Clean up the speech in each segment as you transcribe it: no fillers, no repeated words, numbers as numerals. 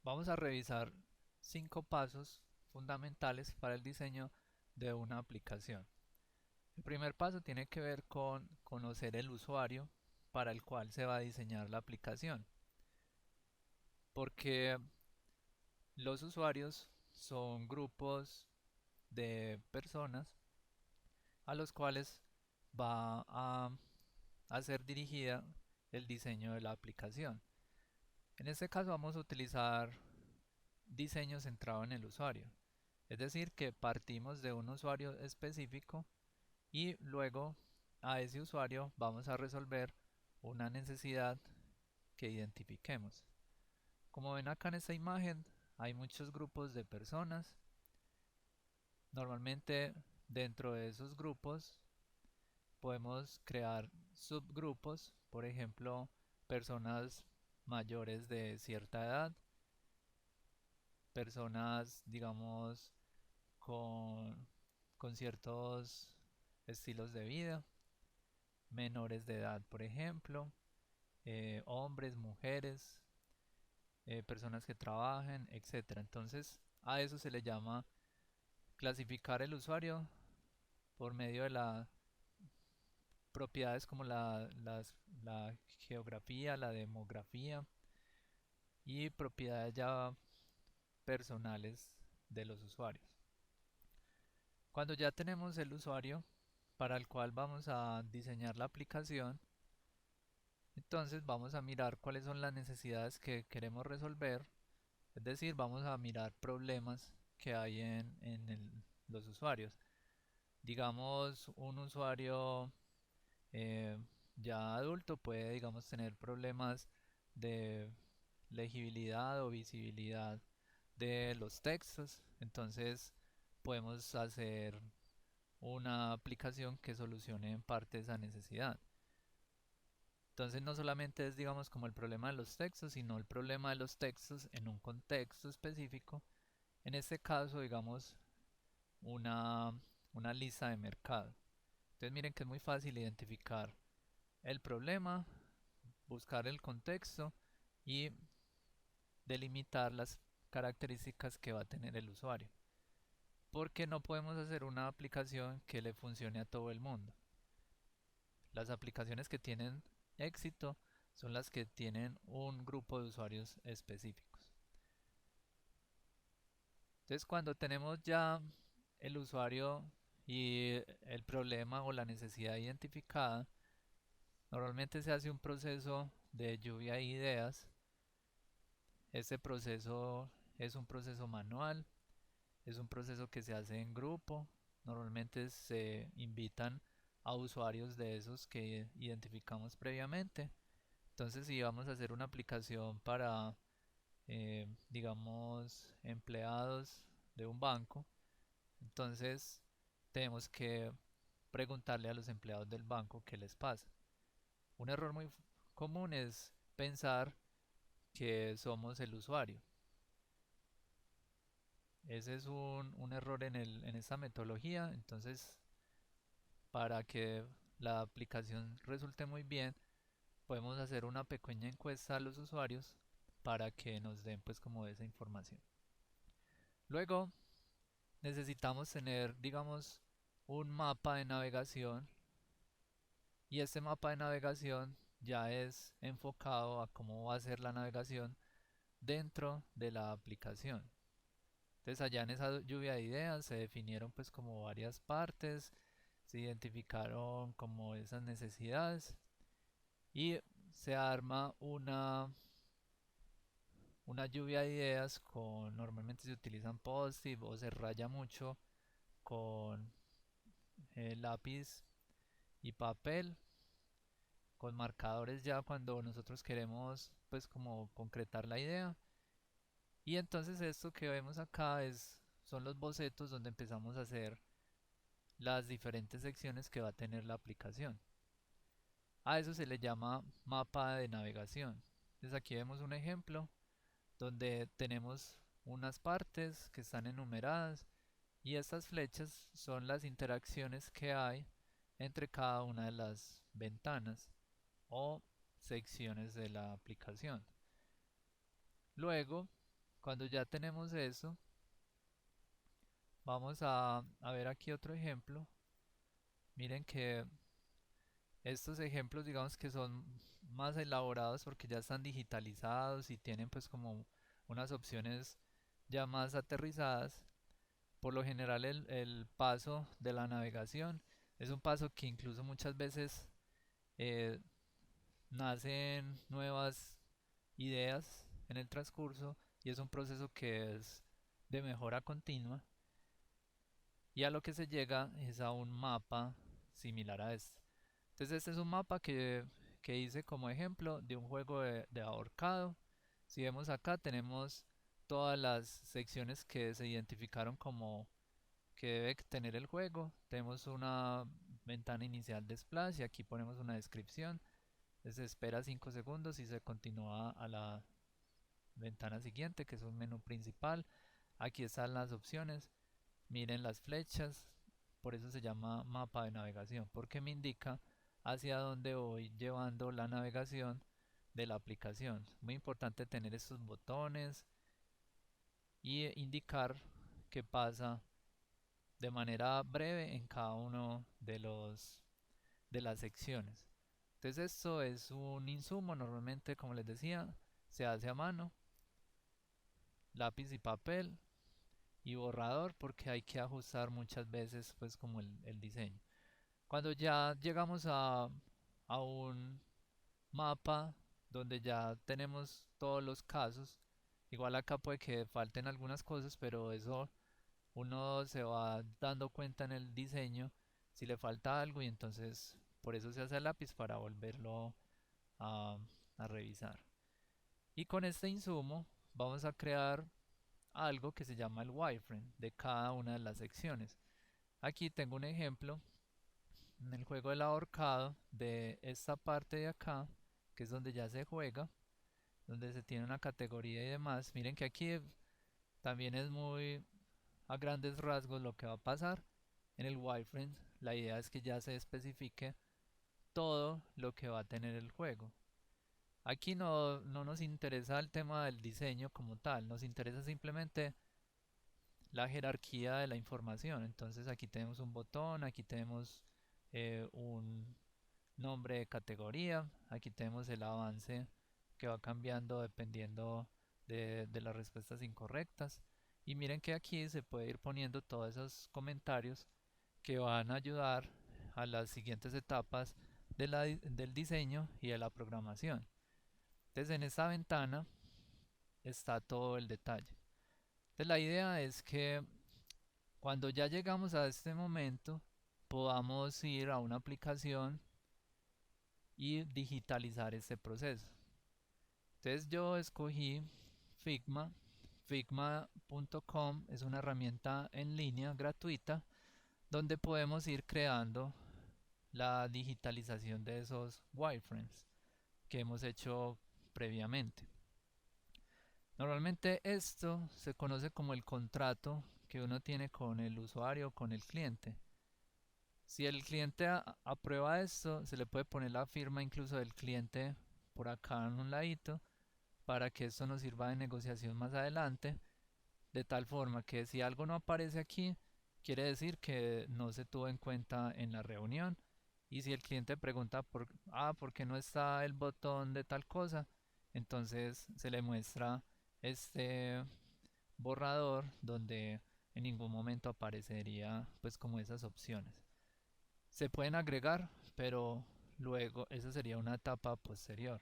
Vamos a revisar 5 pasos fundamentales para el diseño de una aplicación. El primer paso tiene que ver con conocer el usuario para el cual se va a diseñar la aplicación, porque los usuarios son grupos de personas a los cuales va a ser dirigida el diseño de la aplicación. En este caso vamos a utilizar diseño centrado en el usuario. Es decir, que partimos de un usuario específico y luego a ese usuario vamos a resolver una necesidad que identifiquemos. Como ven acá en esta imagen, hay muchos grupos de personas. Normalmente dentro de esos grupos podemos crear subgrupos, por ejemplo, personas mayores de cierta edad, personas, digamos, con, con ciertos estilos de vida, menores de edad, por ejemplo, hombres, mujeres, personas que trabajen, etcétera. Entonces, a eso se le llama clasificar el usuario por medio de las propiedades como la geografía, la demografía y propiedades ya personales de los usuarios. Cuando ya tenemos el usuario para el cual vamos a diseñar la aplicación, entonces vamos a mirar cuáles son las necesidades que queremos resolver, es decir, vamos a mirar problemas que hay los usuarios. Digamos, un usuario eh, ya adulto puede, digamos, tener problemas de legibilidad o visibilidad de los textos, entonces podemos hacer una aplicación que solucione en parte esa necesidad. Entonces no solamente es, digamos, como el problema de los textos, sino el problema de los textos en un contexto específico. En este caso, digamos, una, una lista de mercado. Entonces miren que es muy fácil identificar el problema, buscar el contexto y delimitar las características que va a tener el usuario. Porque no podemos hacer una aplicación que le funcione a todo el mundo. Las aplicaciones que tienen éxito son las que tienen un grupo de usuarios específicos. Entonces, cuando tenemos ya el usuario y el problema o la necesidad identificada, normalmente se hace un proceso de lluvia de ideas. Este proceso es un proceso manual, es un proceso que se hace en grupo. Normalmente se invitan a usuarios de esos que identificamos previamente. Entonces, si vamos a hacer una aplicación para, digamos, empleados de un banco, entonces tenemos que preguntarle a los empleados del banco qué les pasa. Un error muy común es pensar que somos el usuario. Ese es un error en esta metodología. Entonces, para que la aplicación resulte muy bien, podemos hacer una pequeña encuesta a los usuarios para que nos den pues como esa información. Luego necesitamos tener, digamos, un mapa de navegación, y este mapa de navegación ya es enfocado a cómo va a ser la navegación dentro de la aplicación. Entonces allá en esa lluvia de ideas se definieron pues como varias partes, se identificaron como esas necesidades y se arma una lluvia de ideas con, normalmente se utilizan post-it o se raya mucho con lápiz y papel, con marcadores ya cuando nosotros queremos pues como concretar la idea. Y entonces esto que vemos acá son los bocetos donde empezamos a hacer las diferentes secciones que va a tener la aplicación. A eso se le llama mapa de navegación. Entonces aquí vemos un ejemplo donde tenemos unas partes que están enumeradas y estas flechas son las interacciones que hay entre cada una de las ventanas o secciones de la aplicación. Luego, Cuando ya tenemos eso, vamos a ver aquí otro ejemplo. Miren que estos ejemplos, digamos que son más elaborados porque ya están digitalizados y tienen pues como unas opciones ya más aterrizadas. Por lo general el paso de la navegación es un paso que incluso muchas veces eh, nacen nuevas ideas en el transcurso y es un proceso que es de mejora continua y a lo que se llega es a un mapa similar a este. Entonces este es un mapa que hice como ejemplo de un juego de ahorcado. Si vemos acá tenemos todas las secciones que se identificaron como que debe tener el juego. Tenemos una ventana inicial de splash y aquí ponemos una descripción. Se espera 5 segundos y se continúa a la ventana siguiente, que es un menú principal. Aquí están las opciones. Miren las flechas. Por eso se llama mapa de navegación, porque me indica hacia dónde voy llevando la navegación de la aplicación. Muy importante tener estos botones y indicar qué pasa de manera breve en cada uno de las secciones. Entonces esto es un insumo, normalmente como les decía, se hace a mano, lápiz y papel y borrador porque hay que ajustar muchas veces pues como el diseño. Cuando ya llegamos a un mapa donde ya tenemos todos los casos, igual acá puede que falten algunas cosas, pero eso uno se va dando cuenta en el diseño si le falta algo y entonces por eso se hace el lápiz para volverlo a, a revisar. Y con este insumo vamos a crear algo que se llama el wireframe de cada una de las secciones. Aquí tengo un ejemplo en el juego del ahorcado de esta parte de acá, que es donde ya se juega, donde se tiene una categoría y demás. Miren que aquí también es muy a grandes rasgos lo que va a pasar en el wireframe. La idea es que ya se especifique todo lo que va a tener el juego. Aquí no nos interesa el tema del diseño como tal, nos interesa simplemente la jerarquía de la información. Entonces aquí tenemos un botón, aquí tenemos un nombre de categoría, aquí tenemos el avance que va cambiando dependiendo de las respuestas incorrectas. Y miren que aquí se puede ir poniendo todos esos comentarios que van a ayudar a las siguientes etapas del diseño y de la programación. Entonces en esta ventana está todo el detalle. Entonces la idea es que cuando ya llegamos a este momento podamos ir a una aplicación y digitalizar este proceso. Entonces yo escogí Figma. Figma.com es una herramienta en línea gratuita donde podemos ir creando la digitalización de esos wireframes que hemos hecho previamente. Normalmente esto se conoce como el contrato que uno tiene con el usuario o con el cliente. Si el cliente aprueba esto, se le puede poner la firma incluso del cliente por acá en un ladito para que esto nos sirva de negociación más adelante, de tal forma que si algo no aparece aquí, quiere decir que no se tuvo en cuenta en la reunión. Y si el cliente pregunta ¿por qué no está el botón de tal cosa? Entonces se le muestra este borrador donde en ningún momento aparecería pues como esas opciones. Se pueden agregar, pero luego esa sería una etapa posterior.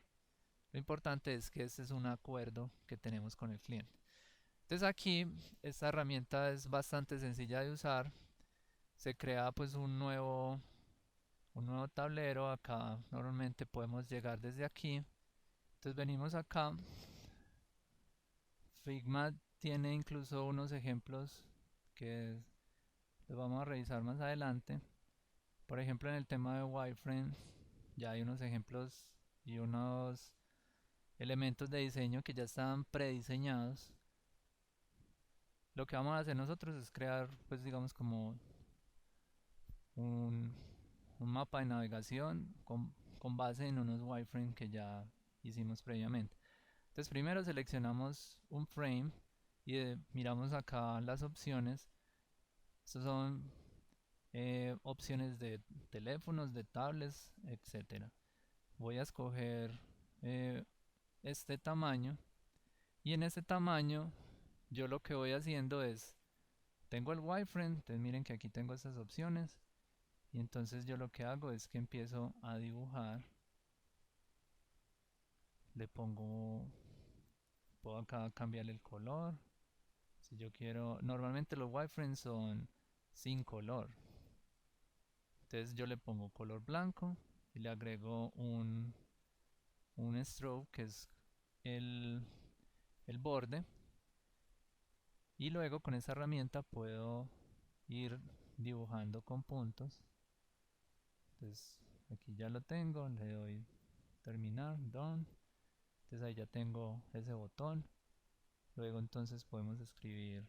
Lo importante es que este es un acuerdo que tenemos con el cliente. Entonces aquí esta herramienta es bastante sencilla de usar. Se crea pues un nuevo tablero. Acá normalmente podemos llegar desde aquí. Entonces venimos acá. Figma tiene incluso unos ejemplos que los vamos a revisar más adelante. Por ejemplo, en el tema de wireframe ya hay unos ejemplos y unos elementos de diseño que ya están prediseñados. Lo que vamos a hacer nosotros es crear, pues digamos como un, un mapa de navegación con base en unos wireframes que ya hicimos previamente. Entonces primero seleccionamos un frame y miramos acá las opciones. Estas son opciones de teléfonos, de tablets, etcétera. Voy a escoger eh, este tamaño y en este tamaño yo lo que voy haciendo es, tengo el wireframe, entonces miren que aquí tengo estas opciones y entonces yo lo que hago es que empiezo a dibujar, le pongo, puedo acá cambiarle el color, si yo quiero, normalmente los wireframes son sin color, entonces yo le pongo color blanco y le agrego un stroke que es el, el borde y luego con esa herramienta puedo ir dibujando con puntos. Entonces aquí ya lo tengo, le doy terminar, done. Entonces ahí ya tengo ese botón. Luego entonces podemos escribir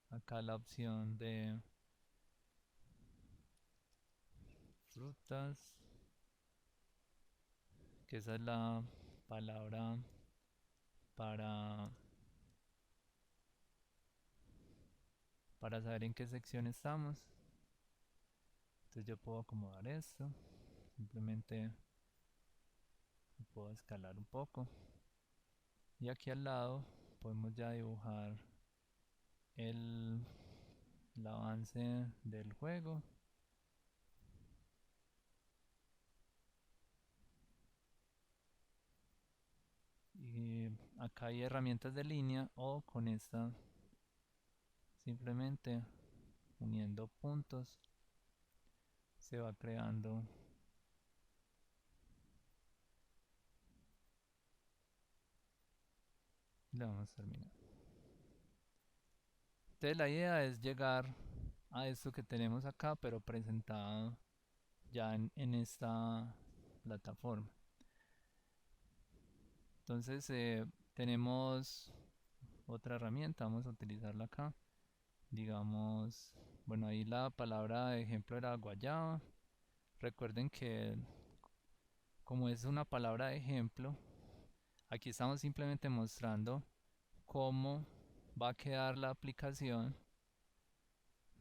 acá la opción de frutas, que esa es la palabra para, para saber en qué sección estamos. Entonces yo puedo acomodar esto, simplemente puedo escalar un poco. Y aquí al lado podemos ya dibujar el, el avance del juego. Y acá hay herramientas de línea o con esta simplemente uniendo puntos se va creando y le vamos a terminar. Entonces la idea es llegar a esto que tenemos acá pero presentado ya en esta plataforma. Entonces tenemos otra herramienta, vamos a utilizarla acá. Digamos, bueno, ahí la palabra de ejemplo era guayaba. Recuerden que como es una palabra de ejemplo, aquí estamos simplemente mostrando cómo va a quedar la aplicación.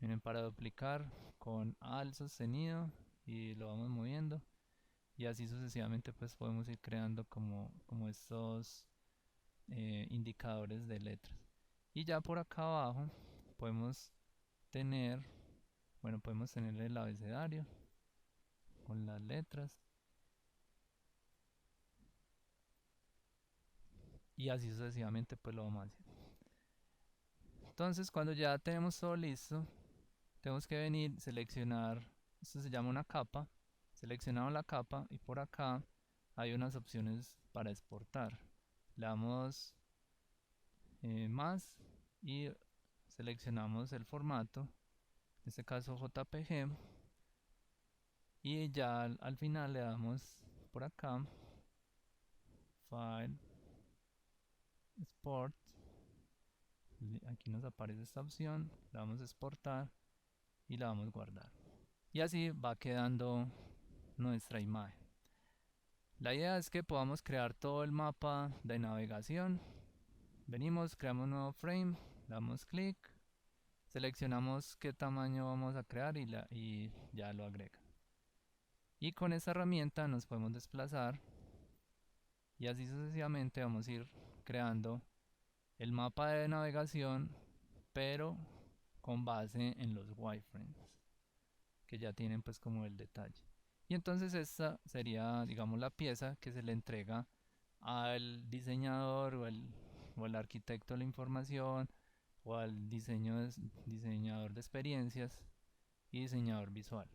Miren, para duplicar con al sostenido y lo vamos moviendo y así sucesivamente pues podemos ir creando como estos indicadores de letras. Y ya por acá abajo podemos tener, bueno, podemos tener el abecedario con las letras y así sucesivamente pues lo vamos a hacer. Entonces cuando ya tenemos todo listo, tenemos que venir, seleccionar, esto se llama una capa, seleccionamos la capa y por acá hay unas opciones para exportar. Le damos más y seleccionamos el formato, en este caso JPG, y ya al final le damos por acá File, Export, aquí nos aparece esta opción, la vamos a exportar y la vamos a guardar. Y así va quedando nuestra imagen. La idea es que podamos crear todo el mapa de navegación. Venimos, creamos un nuevo frame, damos clic, seleccionamos qué tamaño vamos a crear y ya lo agrega. Y con esta herramienta nos podemos desplazar y así sucesivamente vamos a ir creando el mapa de navegación, pero con base en los wireframes que ya tienen pues como el detalle. Y entonces esta sería, digamos, la pieza que se le entrega al diseñador o al arquitecto de la información o al diseñador de experiencias y diseñador visual.